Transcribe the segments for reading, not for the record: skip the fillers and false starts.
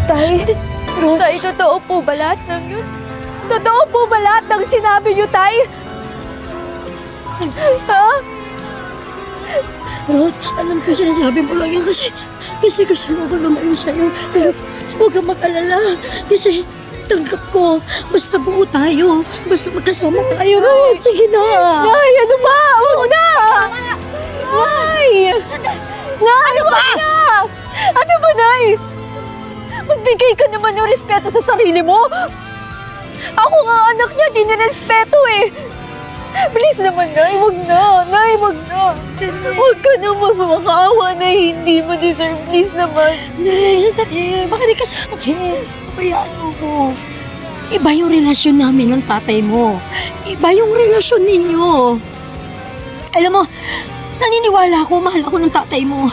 Tay, Tay, totoo po ba lahat ng yun? Totoo po ba lahat ng sinabi niyo, Tay? Ha? Rod, alam ko sinasabi mo lang yan kasi gusto mo ko lumayo sa'yo. Pero huwag kang mag-alala kasi tanggap ko. Basta buo tayo. Basta magkasama tayo, Rod. Sige na. Nay, ano ba? Huwag na! Nay! Nay, ano ba? Ano ba, Nay? Magbigay ka naman ng respeto sa sarili mo. Ako nga anak niya, di nirespeto eh. Please naman, Nay, wag na. Nay, wag na. Huwag ka na magmakaawa na hindi mo deserve. Please naman. Sandali, makinig ka sa akin. Bayaan mo. Iba yung relasyon namin ng tatay mo. Iba yung relasyon ninyo. Alam mo, naniniwala ako, mahal ako ng tatay mo.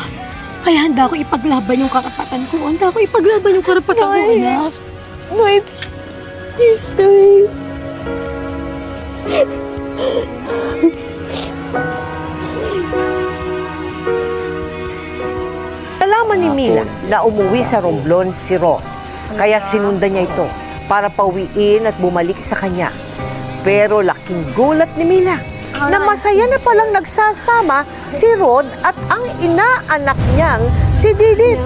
Kaya handa ko ipaglaban yung karapatan ko. Handa ko ipaglaban yung karapatan ko, Nay. anak. Nay, please, Nay. Nalaman ni Mila na umuwi sa Romblon si Ron. Kaya sinundan niya ito para pauwiin at bumalik sa kanya. Pero laking gulat ni Mila na masaya na palang nagsasama si Rod at ang inaanak niyang si Didit.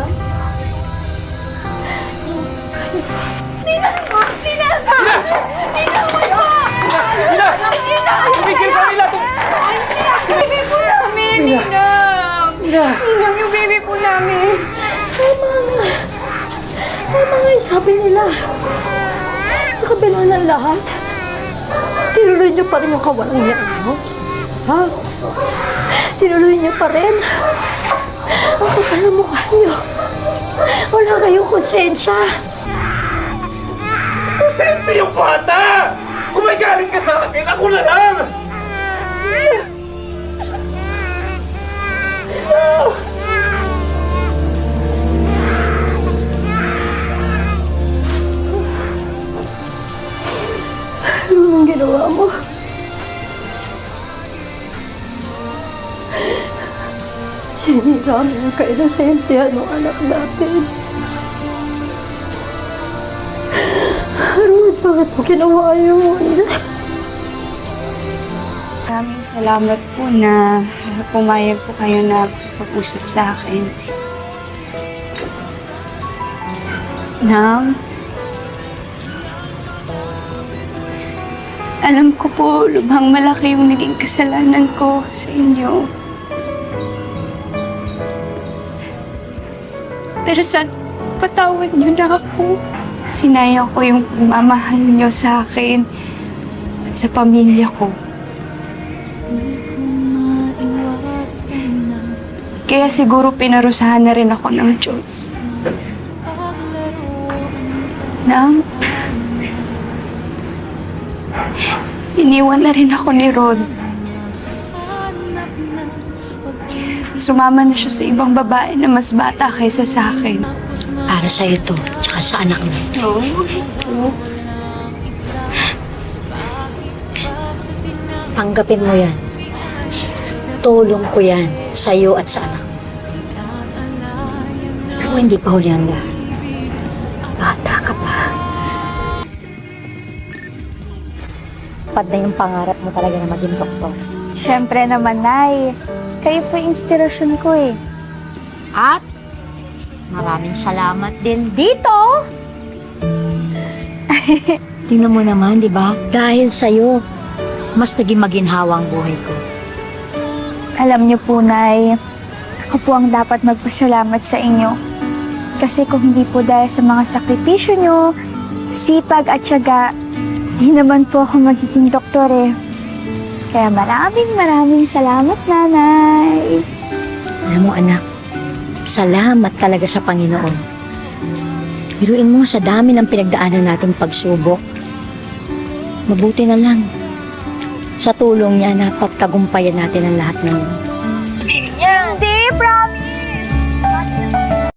Ninang yung baby po namin. Tama nga yung sabi nila. Sa kabila ng lahat, tinuloy niyo pa rin yung kawalang niya mo. Ha? Tinuloy niyo pa rin. Ang kapal ng mukha niyo. Wala kayong konsensya. Presente yung bata! Kung may galing ka sa akin, ako na lang! Anong ginawa mo? Sinira mo yung kainosentihan ng anak natin. Rod, bakit mo ginawa yun? Maraming salamat po na pumayag po kayo na pag-usap sa akin. Nam, alam ko po lubhang malaki yung naging kasalanan ko sa inyo. Pero sana patawad niyo na ako. Sinayang ko yung pagmamahal niyo sa akin at sa pamilya ko. Kaya siguro pinarusahan na rin ako ng Diyos. Nang, iniwan na rin ako ni Rod. Sumama na siya sa ibang babae na mas bata kaysa sa akin. Para sa'yo to, tsaka sa anak mo. Tanggapin mo yan. Tulong ko yan sa'yo at sa anak. Pero hindi pa huli ang lahat. Bata ka pa. Pad na yung pangarap mo talaga na maging doktor. Siyempre naman, Nay. Kayo po yung inspirasyon ko eh. At maraming salamat din dito. Tingnan mo naman, di ba? Dahil sa'yo, mas naging maginhawa ang buhay ko. Alam niyo po, Nay, ako po ang dapat magpasalamat sa inyo. Kasi kung hindi po dahil sa mga sakripisyo niyo, sa sipag at tiyaga, di naman po ako magiging doktor eh. Kaya maraming salamat, Nanay. Alam mo, anak, salamat talaga sa Panginoon. Biruin mo sa dami ng pinagdaanan nating pagsubok. Mabuti na lang. Sa tulong niya, napagtagumpayan natin ang lahat ng